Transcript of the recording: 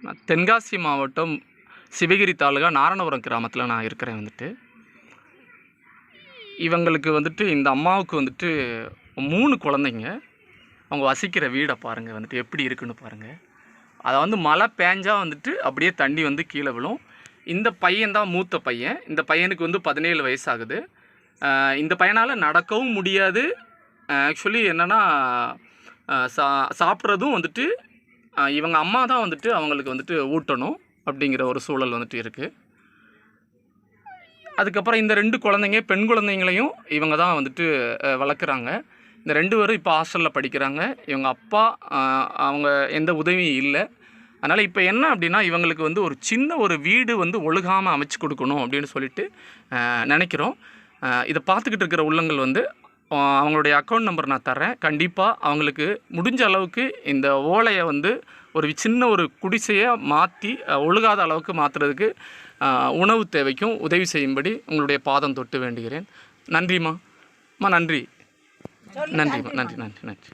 நான் தென்காசி மாவட்டம் சிவகிரி தாலுகா நாரணபுரம் கிராமத்தில் நான் இருக்கிறேன். இவங்களுக்கு இந்த அம்மாவுக்கு 3 குழந்தைங்க. அவங்க வசிக்கிற வீடை பாருங்கள் எப்படி இருக்குன்னு பாருங்கள். அதை மழை பேஞ்சா அப்படியே தண்ணி கீழே விழும். இந்த பையன்தான் மூத்த பையன். இந்த பையனுக்கு 17 வயசு ஆகுது. இந்த பையனால் நடக்கவும் முடியாது. ஆக்சுவலி என்னென்னா சாப்பிட்றதும் இவங்க அம்மா தான் அவங்களுக்கு ஊட்டணும் அப்படிங்கிற ஒரு சூழல் இருக்குது. அதுக்கப்புறம் இந்த 2 குழந்தைங்க பெண் குழந்தைங்களையும் இவங்க தான் வளர்க்குறாங்க. இந்த 2 பேரும் இப்போ ஹாஸ்டலில் படிக்கிறாங்க. இவங்க அப்பா அவங்க எந்த உதவியும் இல்லை. அதனால் இப்போ என்ன அப்படின்னா இவங்களுக்கு ஒரு சின்ன ஒரு வீடு ஒழுகாமல் அமைச்சு கொடுக்கணும் அப்படின்னு சொல்லிட்டு நினைக்கிறோம். இதை பார்த்துக்கிட்டு இருக்கிற உள்ளங்கள் அவங்களுடைய அக்கௌண்ட் நம்பர் நான் தரேன். கண்டிப்பாக அவங்களுக்கு முடிஞ்ச அளவுக்கு இந்த ஓலையை ஒரு சின்ன ஒரு குடிசையை மாற்றி ஒழுகாத அளவுக்கு மாற்றுறதுக்கு உணவு தேவைக்கும் உதவி செய்யும்படி உங்களுடைய பாதம் தொட்டு வேண்டுகிறேன். நன்றிம்மா. நன்றி. நன்றிம்மா. நன்றி.